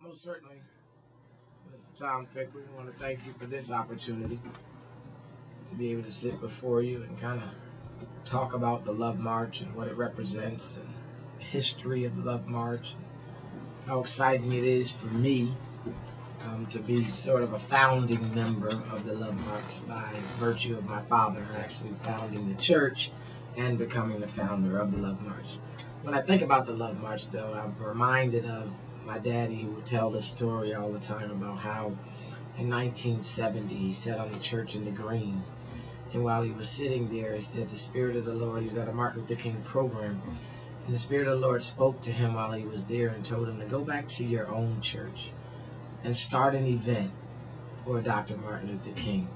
Most certainly, Mr. Tom Fick, we want to thank you for this opportunity to be able to sit before you and kind of talk about the Love March and what it represents and the history of the Love March, and how exciting it is for me to be sort of a founding member of the Love March by virtue of my father actually founding the church and becoming the founder of the Love March. When I think about the Love March, though, I'm reminded of my daddy, who would tell this story all the time about how in 1970 he sat on the church in the green, and while he was sitting there, he said the Spirit of the Lord, he was at a Martin Luther King program, and the Spirit of the Lord spoke to him while he was there and told him to go back to your own church and start an event for Dr. Martin Luther King.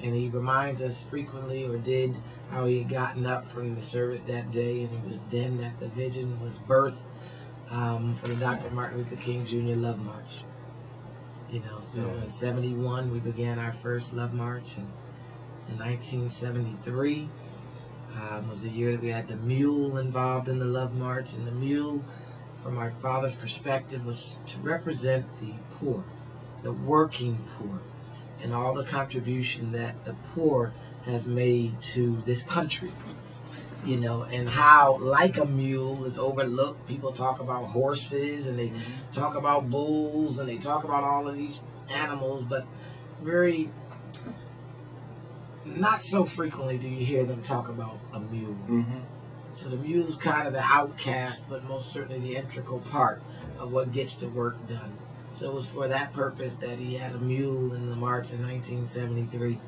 And he reminds us frequently, or did, how he had gotten up from the service that day, and it was then that the vision was birthed for the Dr. Martin Luther King Jr. Love March. So in 71 we began our first Love March, and in 1973 was the year that we had the mule involved in the Love March. And the mule, from my father's perspective, was to represent the poor, the working poor, and all the contribution that the poor has made to this country. And how, like a mule, is overlooked. People talk about horses, and they talk about bulls, and they talk about all of these animals, but very not so frequently do you hear them talk about a mule. So the mule's kind of the outcast, but most certainly the integral part of what gets the work done. So it was for that purpose that he had a mule in the march in 1973.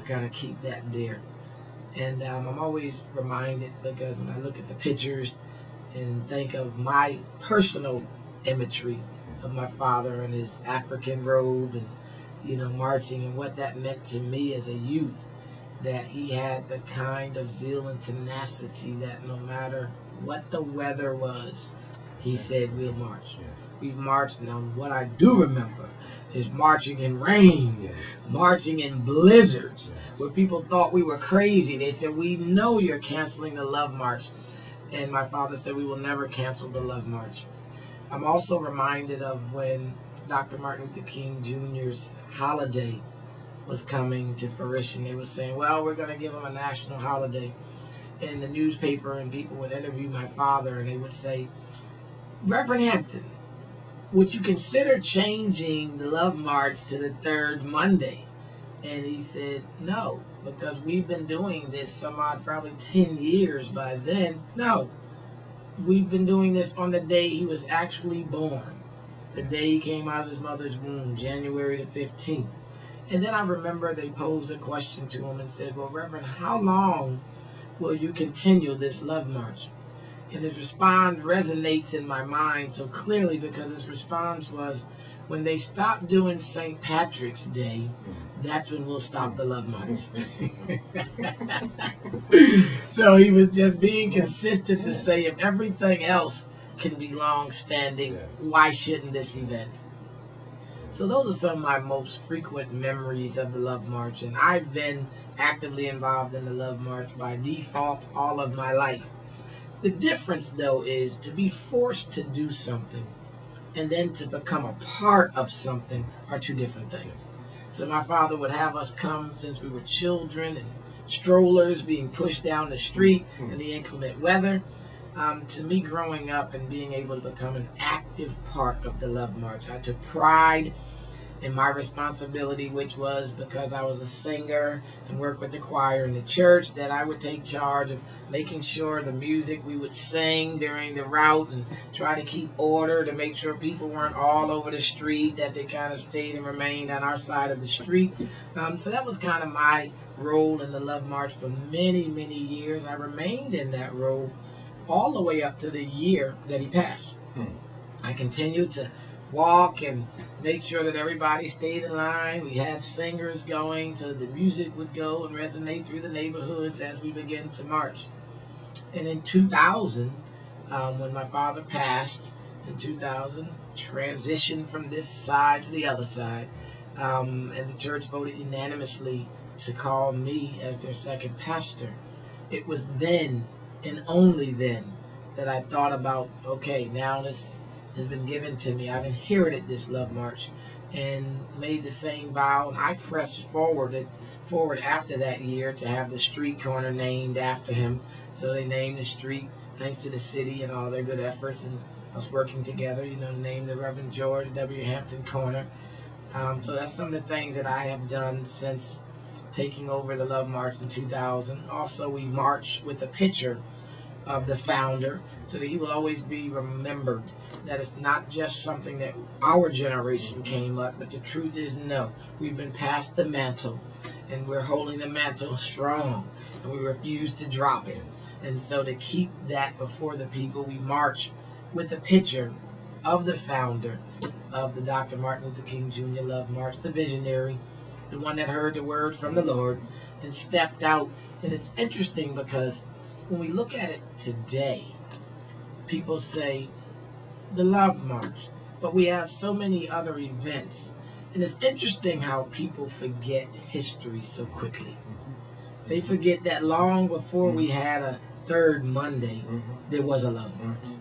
Kind of keep that there. And I'm always reminded, because when I look at the pictures and think of my personal imagery of my father and his African robe and, marching, and what that meant to me as a youth, that he had the kind of zeal and tenacity that no matter what the weather was, he said, we'll march. We've marched. Now, what I do remember is marching in rain, marching in blizzards, where people thought we were crazy. They said, we know you're canceling the Love March. And my father said, we will never cancel the Love March. I'm also reminded of when Dr. Martin Luther King Jr.'s holiday was coming to fruition. They were saying, well, we're going to give him a national holiday. In the newspaper, and people would interview my father, and they would say, Reverend Hampton, would you consider changing the Love March to the third Monday? And he said, no, because we've been doing this some odd, probably 10 years by then. No, we've been doing this on the day he was actually born, the day he came out of his mother's womb, January the 15th. And then I remember they posed a question to him and said, well, Reverend, how long will you continue this Love March? And his response resonates in my mind so clearly, because his response was, when they stop doing St. Patrick's Day, that's when we'll stop the Love March. So he was just being consistent to say, if everything else can be long-standing, why shouldn't this event? So those are some of my most frequent memories of the Love March, and I've been actively involved in the Love March by default all of my life. The difference, though, is to be forced to do something and then to become a part of something are two different things. So my father would have us come since we were children, and strollers being pushed down the street in the inclement weather. To me, growing up and being able to become an active part of the Love March, I took pride in my responsibility, which was, because I was a singer and worked with the choir in the church, that I would take charge of making sure the music we would sing during the route and try to keep order to make sure people weren't all over the street, that they kind of stayed and remained on our side of the street. So that was kind of my role in the Love March for many, many years. I remained in that role all the way up to the year that he passed. I continued to walk and make sure that everybody stayed in line. We had singers going, so the music would go and resonate through the neighborhoods as we began to march. And in 2000, when my father passed, in 2000, transitioned from this side to the other side, and the church voted unanimously to call me as their second pastor. It was then, and only then, that I thought about, okay, now this has been given to me. I've inherited this love march and made the same vow, and I pressed forward after that year to have the street corner named after him. So they named the street thanks to the city and all their good efforts and us working together, named the Reverend George W. Hampton Corner. So that's some of the things that I have done since taking over the Love March in 2000. Also, we march with a picture of the founder so that he will always be remembered, that it's not just something that our generation came up, but the truth is, no, we've been passed the mantle and we're holding the mantle strong and we refuse to drop it. And so to keep that before the people, we march with a picture of the founder of the Dr. Martin Luther King Jr. Love March, the visionary, the one that heard the word from the Lord and stepped out. And it's interesting because when we look at it today, people say the Love March, but we have so many other events. And it's interesting how people forget history so quickly. They forget that long before we had a third Monday, there was a Love March.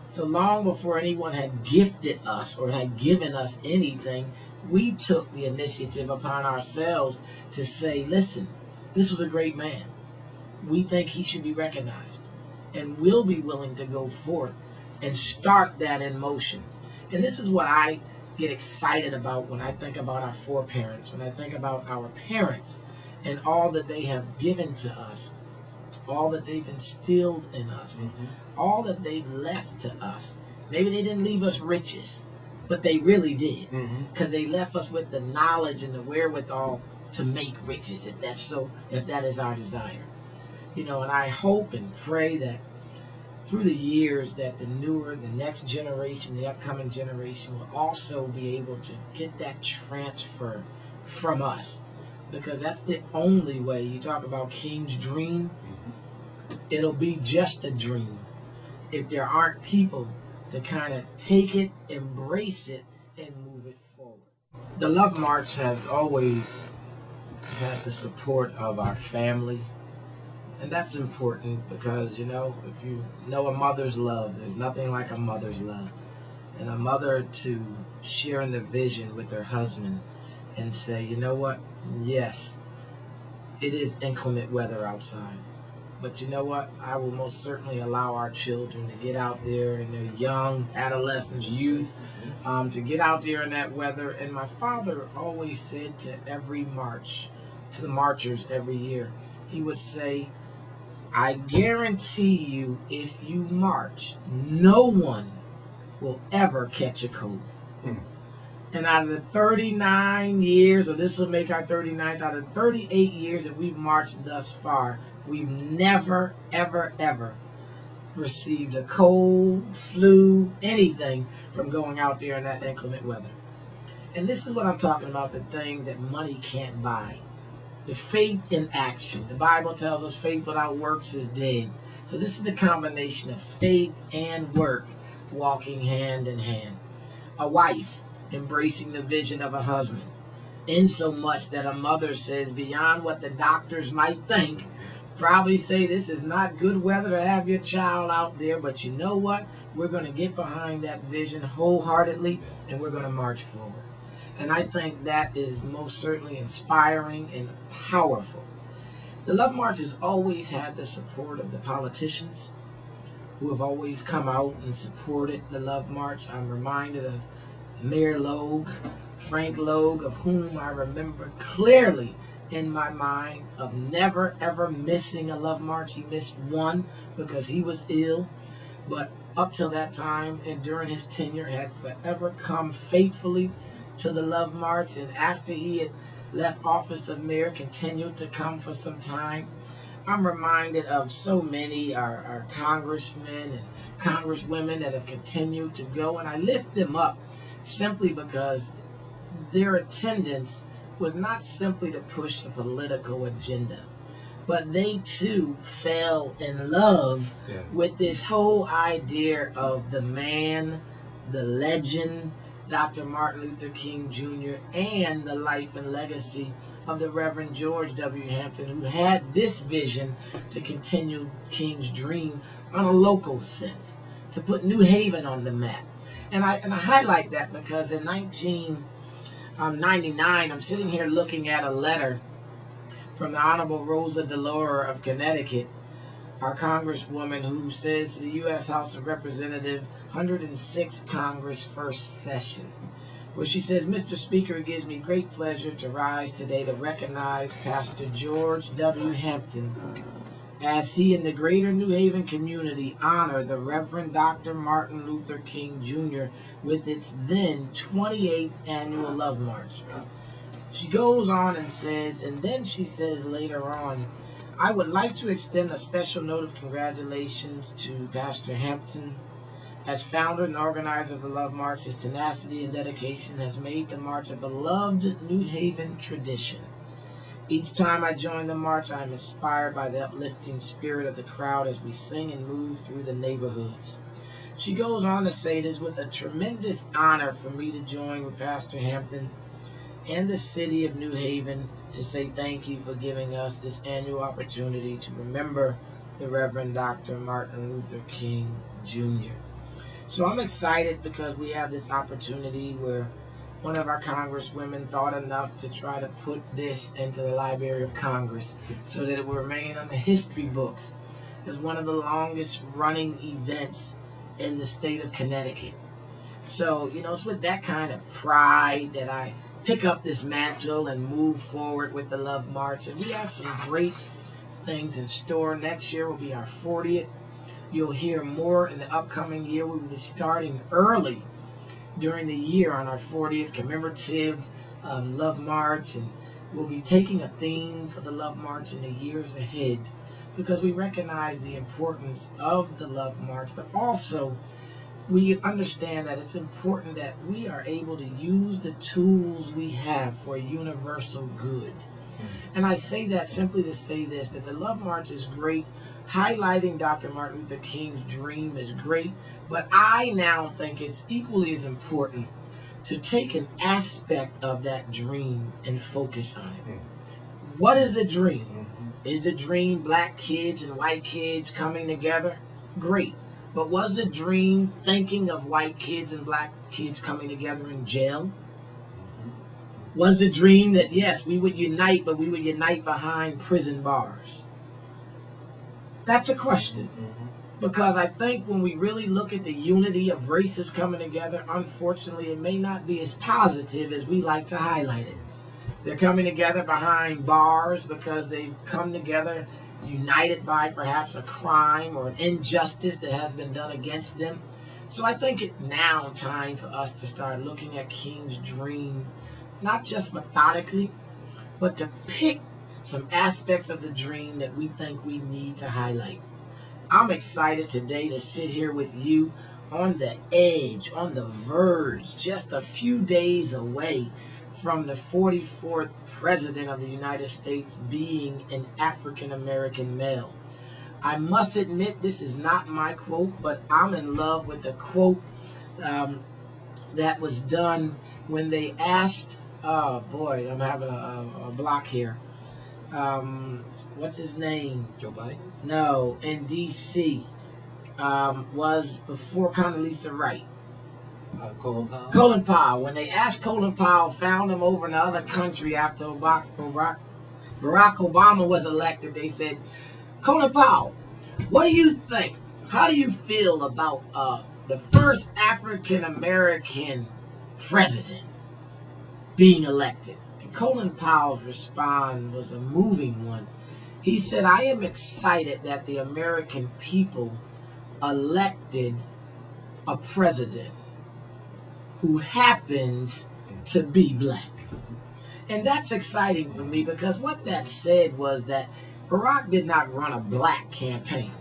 So long before anyone had gifted us or had given us anything, we took the initiative upon ourselves to say, listen, this was a great man. We think he should be recognized. And we'll be willing to go forth and start that in motion. And this is what I get excited about when I think about our foreparents, when I think about our parents and all that they have given to us, all that they've instilled in us, all that they've left to us. Maybe they didn't leave us riches, but they really did, because they left us with the knowledge and the wherewithal to make riches, if that is our desire. And I hope and pray that through the years that the next generation, the upcoming generation will also be able to get that transfer from us, because that's the only way. You talk about King's dream, it'll be just a dream if there aren't people to kind of take it, embrace it, and move it forward. The Love March has always had the support of our family, and that's important because, if you know a mother's love, there's nothing like a mother's love. And a mother to share in the vision with her husband and say, you know what, yes, it is inclement weather outside, but you know what, I will most certainly allow our children to get out there in their young adolescence, youth, to get out there in that weather. And my father always said to every march, to the marchers every year, he would say, I guarantee you, if you march, no one will ever catch a cold. And out of the 39 years, or this will make our 39th, out of 38 years that we've marched thus far, we've never, ever, ever received a cold, flu, anything from going out there in that inclement weather. And this is what I'm talking about, the things that money can't buy. The faith in action. The Bible tells us faith without works is dead. So this is the combination of faith and work walking hand in hand. A wife embracing the vision of a husband, in so much that a mother says, beyond what the doctors might think, probably say this is not good weather to have your child out there, but you know what? We're going to get behind that vision wholeheartedly, and we're going to march forward. And I think that is most certainly inspiring and powerful. The Love March has always had the support of the politicians who have always come out and supported the Love March. I'm reminded of Mayor Logue, Frank Logue, of whom I remember clearly in my mind of never ever missing a Love March. He missed one because he was ill, but up till that time and during his tenure had forever come faithfully to the Love March, and after he had left office of mayor, continued to come for some time. I'm reminded of so many our congressmen and congresswomen that have continued to go, and I lift them up simply because their attendance was not simply to push a political agenda, but they too fell in love with this whole idea of the man, the legend, Dr. Martin Luther King Jr., and the life and legacy of the Reverend George W. Hampton, who had this vision to continue King's dream on a local sense, to put New Haven on the map. And I highlight that because in 1999, I'm sitting here looking at a letter from the Honorable Rosa DeLauro of Connecticut, our congresswoman, who says to the U.S. House of Representatives, 106th Congress, first session, where she says, Mr. Speaker, it gives me great pleasure to rise today to recognize Pastor George W. Hampton as he and the greater New Haven community honor the Reverend Dr. Martin Luther King Jr. with its then 28th annual Love March. She goes on and says, and then she says later on, I would like to extend a special note of congratulations to Pastor Hampton. As founder and organizer of the Love March, his tenacity and dedication has made the march a beloved New Haven tradition. Each time I join the march, I am inspired by the uplifting spirit of the crowd as we sing and move through the neighborhoods. She goes on to say, it is with a tremendous honor for me to join with Pastor Hampton and the city of New Haven to say thank you for giving us this annual opportunity to remember the Reverend Dr. Martin Luther King Jr. So I'm excited because we have this opportunity where one of our congresswomen thought enough to try to put this into the Library of Congress so that it will remain on the history books as one of the longest running events in the state of Connecticut. So, you know, it's with that kind of pride that I pick up this mantle and move forward with the Love March. And we have some great things in store. Next year will be our 40th. You'll hear more in the upcoming year. We will be starting early during the year on our 40th commemorative Love March, and we'll be taking a theme for the Love March in the years ahead because we recognize the importance of the Love March, but also we understand that it's important that we are able to use the tools we have for universal good. And I say that simply to say this, that the Love March is great. Highlighting Dr. Martin Luther King's dream is great, but I now think it's equally as important to take an aspect of that dream and focus on it. What is the dream? Is the dream black kids and white kids coming together? Great. But was the dream thinking of white kids and black kids coming together in jail? Was the dream that, yes, we would unite, but we would unite behind prison bars? That's a question. Because I think when we really look at the unity of races coming together, unfortunately, it may not be as positive as we like to highlight it. They're coming together behind bars because they've come together united by perhaps a crime or an injustice that has been done against them. So I think it's now time for us to start looking at King's dream, not just methodically, but to pick some aspects of the dream that we think we need to highlight. I'm excited today to sit here with you on the edge, on the verge, just a few days away from the 44th President of the United States being an African-American male. I must admit this is not my quote, but I'm in love with the quote that was done when they asked, oh boy, I'm having a block here. What's his name? Joe Biden? No, in D.C. Was before Condoleezza Rice. Colin Powell? Colin Powell. When they asked Colin Powell, found him over in the other country after Barack Obama was elected, they said, Colin Powell, what do you think? How do you feel about the first African-American president being elected? Colin Powell's response was a moving one. He said, I am excited that the American people elected a president who happens to be black. And that's exciting for me because what that said was that Barack did not run a black campaign.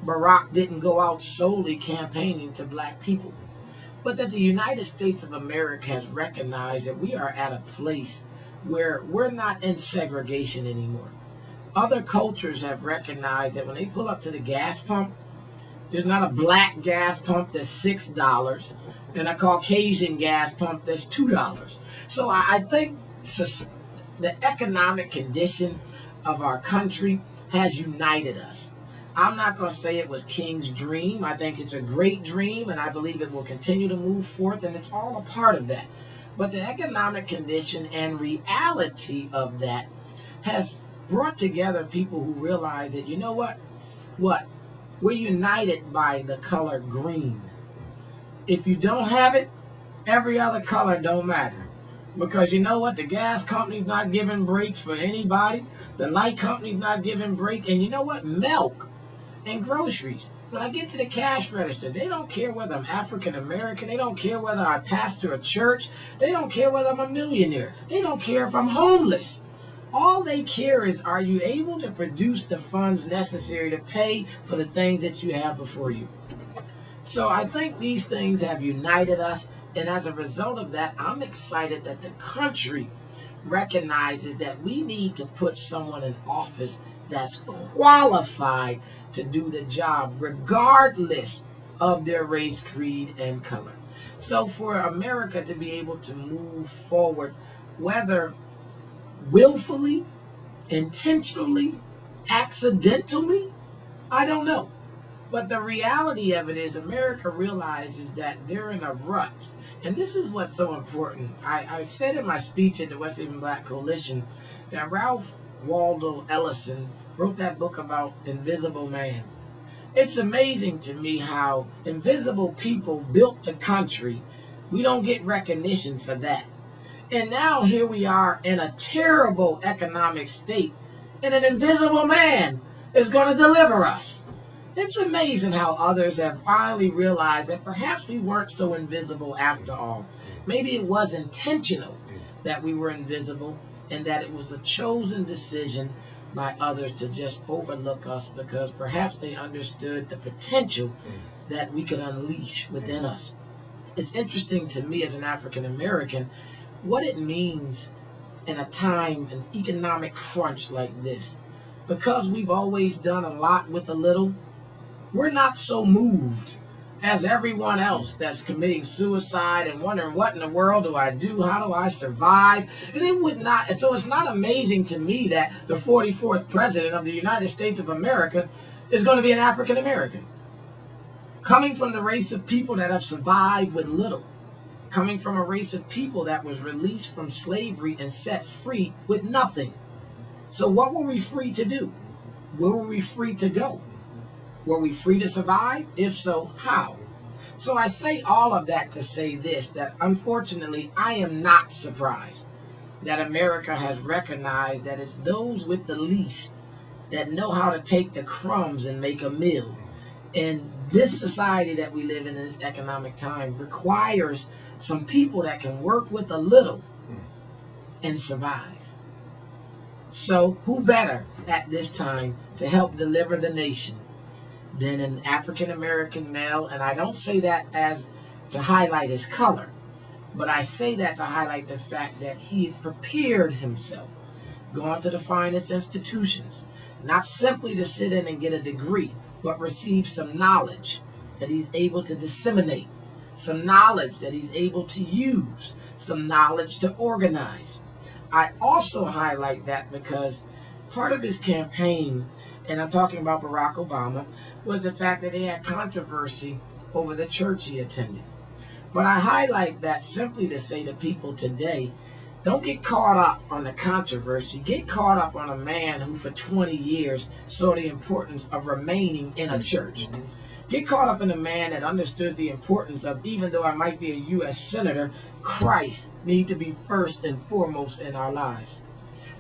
Barack didn't go out solely campaigning to black people. But that the United States of America has recognized that we are at a place where we're not in segregation anymore. Other cultures have recognized that when they pull up to the gas pump, there's not a black gas pump that's $6 and a Caucasian gas pump that's $2. So I think the economic condition of our country has united us. I'm not going to say it was King's dream. I think it's a great dream, and I believe it will continue to move forth, and it's all a part of that. But the economic condition and reality of that has brought together people who realize that, you know what? We're united by the color green. If you don't have it, every other color don't matter. Because you know what? The gas company's not giving breaks for anybody. The light company's not giving break. And you know what? Milk and groceries. When I get to the cash register, they don't care whether I'm African American. They don't care whether I pastor a church. They don't care whether I'm a millionaire. They don't care if I'm homeless. All they care is, are you able to produce the funds necessary to pay for the things that you have before you? So I think these things have united us. And as a result of that, I'm excited that the country recognizes that we need to put someone in office that's qualified to do the job, regardless of their race, creed, and color. So for America to be able to move forward, whether willfully, intentionally, accidentally, I don't know. But the reality of it is America realizes that they're in a rut. And this is what's so important. I said in my speech at the West Haven Black Coalition that Ralph Waldo Ellison wrote that book about Invisible Man. It's amazing to me how invisible people built the country. We don't get recognition for that. And now here we are in a terrible economic state, and an invisible man is going to deliver us. It's amazing how others have finally realized that perhaps we weren't so invisible after all. Maybe it was intentional that we were invisible, and that it was a chosen decision by others to just overlook us because perhaps they understood the potential that we could unleash within us. It's interesting to me as an African American what it means in a time, an economic crunch like this. Because we've always done a lot with a little, we're not so moved as everyone else that's committing suicide and wondering, what in the world do I do? How do I survive? And it would not, so it's not amazing to me that the 44th president of the United States of America is going to be an African American. Coming from the race of people that have survived with little. Coming from a race of people that was released from slavery and set free with nothing. So what were we free to do? Where were we free to go? Were we free to survive? If so, how? So I say all of that to say this, that unfortunately I am not surprised that America has recognized that it's those with the least that know how to take the crumbs and make a meal. And this society that we live in this economic time requires some people that can work with a little and survive. So who better at this time to help deliver the nation than an African American male? And I don't say that as to highlight his color, but I say that to highlight the fact that he had prepared himself, gone to the finest institutions, not simply to sit in and get a degree, but receive some knowledge that he's able to disseminate, some knowledge that he's able to use, some knowledge to organize. I also highlight that because part of his campaign, and I'm talking about Barack Obama, was the fact that he had controversy over the church he attended. But I highlight that simply to say to people today, don't get caught up on the controversy. Get caught up on a man who for 20 years saw the importance of remaining in a church. Get caught up in a man that understood the importance of, even though I might be a U.S. Senator, Christ need to be first and foremost in our lives.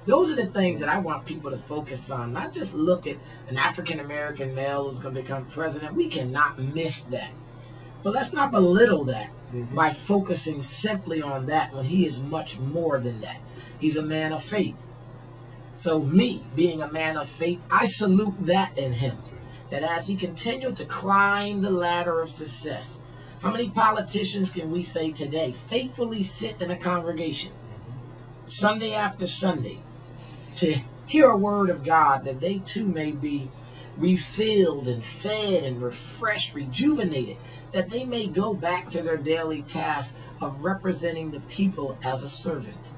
Those are the things that I want people to focus on, not just look at an African American male who's going to become president. We cannot miss that. But let's not belittle that by focusing simply on that when he is much more than that. He's a man of faith. So me, being a man of faith, I salute that in him. That as he continued to climb the ladder of success, how many politicians can we say today faithfully sit in a congregation Sunday after Sunday to hear a word of God, that they too may be refilled and fed and refreshed, rejuvenated, that they may go back to their daily task of representing the people as a servant.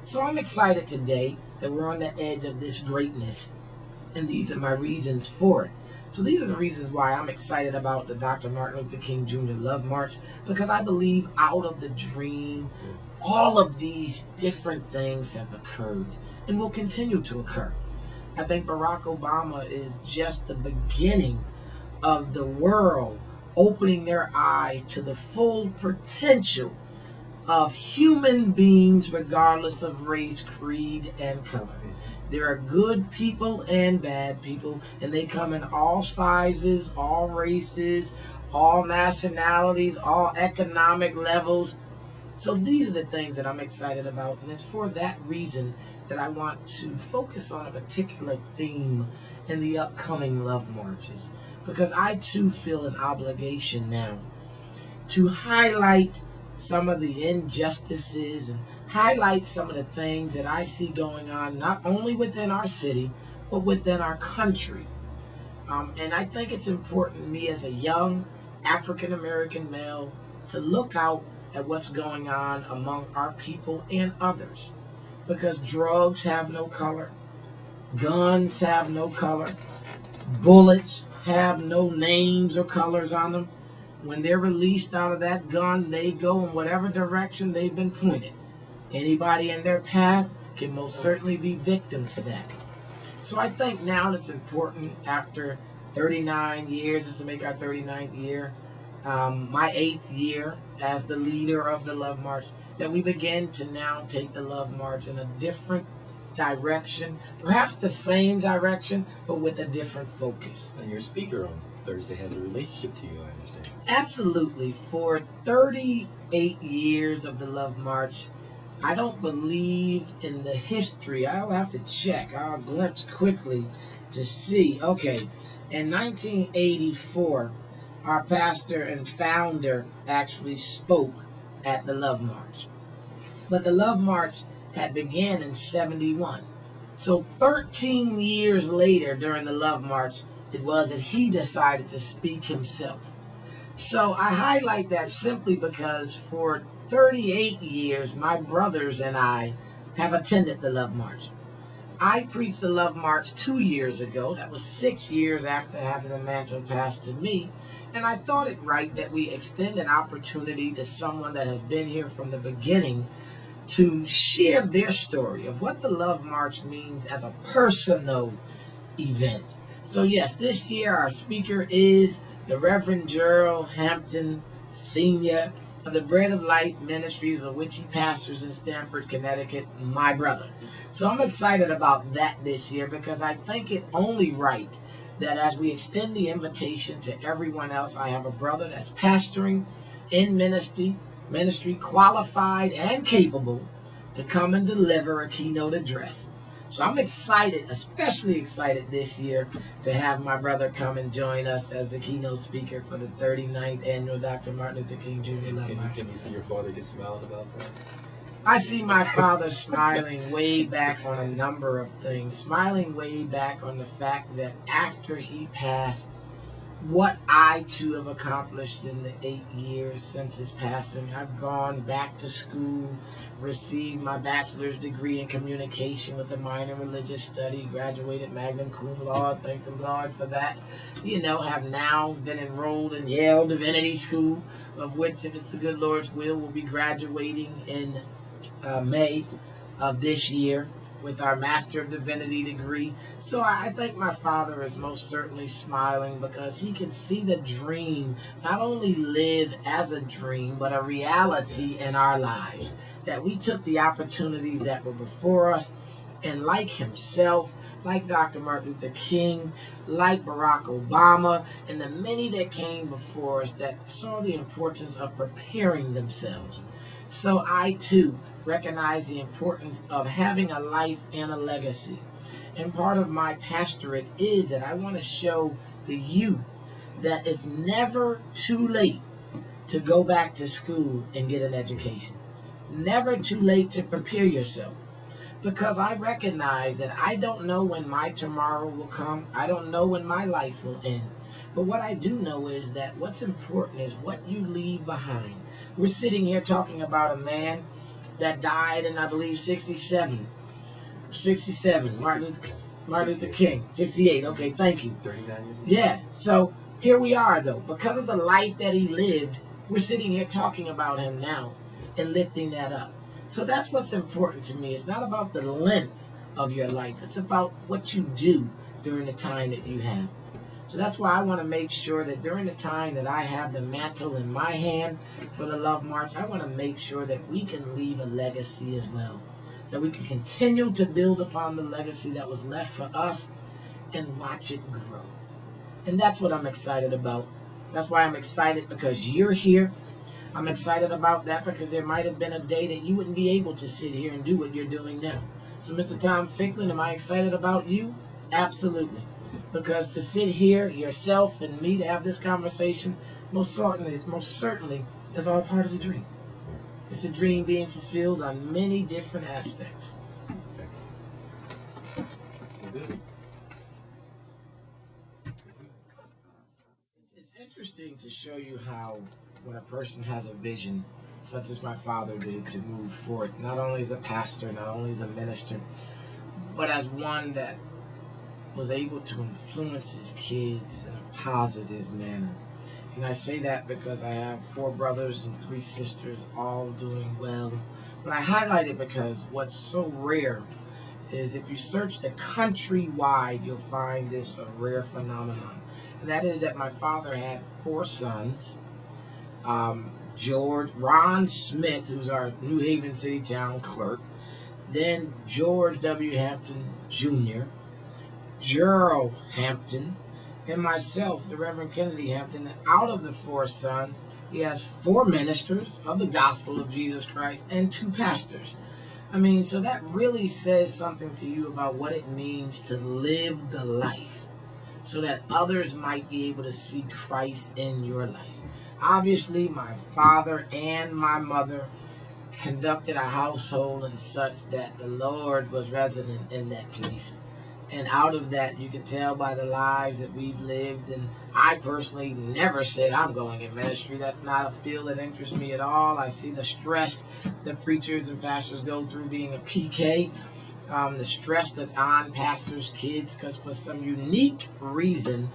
So I'm excited today that we're on the edge of this greatness, and these are my reasons for it. So these are the reasons why I'm excited about the Dr. Martin Luther King Jr. Love March, because I believe out of the dream, all of these different things have occurred and will continue to occur. I think Barack Obama is just the beginning of the world opening their eyes to the full potential of human beings regardless of race, creed, and color. There are good people and bad people, and they come in all sizes, all races, all nationalities, all economic levels. So these are the things that I'm excited about, and it's for that reason that I want to focus on a particular theme in the upcoming Love Marches, because I too feel an obligation now to highlight some of the injustices and highlight some of the things that I see going on, not only within our city, but within our country. And I think it's important, me as a young African-American male, to look out at what's going on among our people and others. Because drugs have no color, guns have no color, bullets have no names or colors on them. When they're released out of that gun, they go in whatever direction they've been pointed. Anybody in their path can most certainly be victim to that. So I think now it's important, after 39 years, this will make our 39th year, my 8th year as the leader of the Love March, that we begin to now take the Love March in a different direction, perhaps the same direction, but with a different focus. And your speaker on Thursday has a relationship to you, I understand. Absolutely. For 38 years of the Love March, I don't believe in the history. I'll have to check. I'll glimpse quickly to see. Okay, in 1984, our pastor and founder actually spoke at the Love March. But the Love March had began in 71. So 13 years later, during the Love March, it was that he decided to speak himself. So I highlight that simply because for 38 years, my brothers and I have attended the Love March. I preached the Love March 2 years ago. That was 6 years after having the mantle passed to me. And I thought it right that we extend an opportunity to someone that has been here from the beginning to share their story of what the Love March means as a personal event. So yes, this year our speaker is the Reverend Gerald Hampton, Sr. of the Bread of Life Ministries, of which he pastors in Stamford, Connecticut, my brother. So I'm excited about that this year, because I think it only right that as we extend the invitation to everyone else, I have a brother that's pastoring in ministry, qualified and capable to come and deliver a keynote address. So I'm excited, especially excited this year, to have my brother come and join us as the keynote speaker for the 39th annual Dr. Martin Luther King Jr. Love March. Can you see your father get smiling about that? I see my father smiling way back on a number of things, smiling way back on the fact that after he passed, what I too have accomplished in the 8 years since his passing. I've gone back to school, received my bachelor's degree in communication with a minor in religious study, graduated magna cum laude, thank the Lord for that. Have now been enrolled in Yale Divinity School, of which, if it's the good Lord's will, we'll be graduating in May of this year with our Master of Divinity degree. So I think my father is most certainly smiling, because he can see the dream not only live as a dream, but a reality in our lives. That we took the opportunities that were before us, and like himself, like Dr. Martin Luther King, like Barack Obama, and the many that came before us that saw the importance of preparing themselves. So I too recognize the importance of having a life and a legacy. And part of my pastorate is that I want to show the youth that it's never too late to go back to school and get an education. Never too late to prepare yourself. Because I recognize that I don't know when my tomorrow will come. I don't know when my life will end. But what I do know is that what's important is what you leave behind. We're sitting here talking about a man that died in, I believe, 67. Martin Luther Martin Luther King, 68. Okay, thank you. 39 years old? Yeah. So here we are, though. Because of the life that he lived, we're sitting here talking about him now and lifting that up. So that's what's important to me. It's not about the length of your life. It's about what you do during the time that you have. So that's why I want to make sure that during the time that I have the mantle in my hand for the Love March, I want to make sure that we can leave a legacy as well. That we can continue to build upon the legacy that was left for us and watch it grow. And that's what I'm excited about. That's why I'm excited, because you're here. I'm excited about that because there might have been a day that you wouldn't be able to sit here and do what you're doing now. So, Mr. Tom Ficklin, am I excited about you? Absolutely. Because to sit here, yourself and me, to have this conversation, most certainly is all part of the dream. It's a dream being fulfilled on many different aspects. It's interesting to show you how when a person has a vision, such as my father did, to move forth, not only as a pastor, not only as a minister, but as one that was able to influence his kids in a positive manner. And I say that because I have 4 brothers and 3 sisters, all doing well. But I highlight it because what's so rare is if you search the country-wide, you'll find this a rare phenomenon. And that is that my father had 4 sons. Ron Smith, who's our New Haven City Town clerk. Then George W. Hampton Jr., Gerald Hampton, and myself, the Reverend Kennedy Hampton. And out of the 4 sons, he has 4 ministers of the gospel of Jesus Christ and 2 pastors. I mean, so that really says something to you about what it means to live the life so that others might be able to see Christ in your life. Obviously, my father and my mother conducted a household and such that the Lord was resident in that place. And out of that, you can tell by the lives that we've lived. And I personally never said I'm going in ministry. That's not a field that interests me at all. I see the stress that preachers and pastors go through being a PK. The stress that's on pastors' kids, because for some unique reason,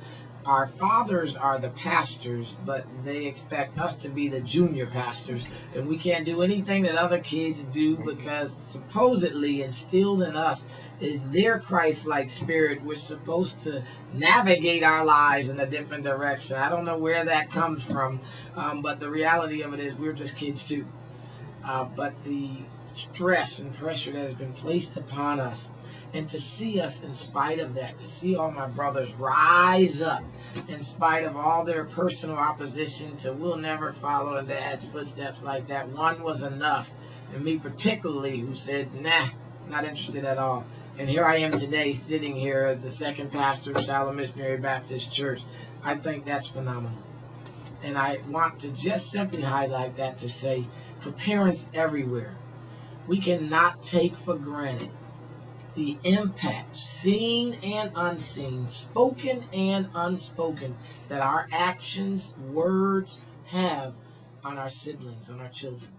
our fathers are the pastors, but they expect us to be the junior pastors, and we can't do anything that other kids do because supposedly instilled in us is their Christ-like spirit. We're supposed to navigate our lives in a different direction. I don't know where that comes from, but the reality of it is we're just kids too. But the stress and pressure that has been placed upon us, and to see us in spite of that, to see all my brothers rise up in spite of all their personal opposition to we'll never follow in Dad's footsteps like that. One was enough, and me particularly, who said, nah, not interested at all. And here I am today, sitting here as the 2nd pastor of Shiloh Missionary Baptist Church. I think that's phenomenal. And I want to just simply highlight that to say, for parents everywhere, we cannot take for granted the impact, seen and unseen, spoken and unspoken, that our actions, words have on our siblings, on our children.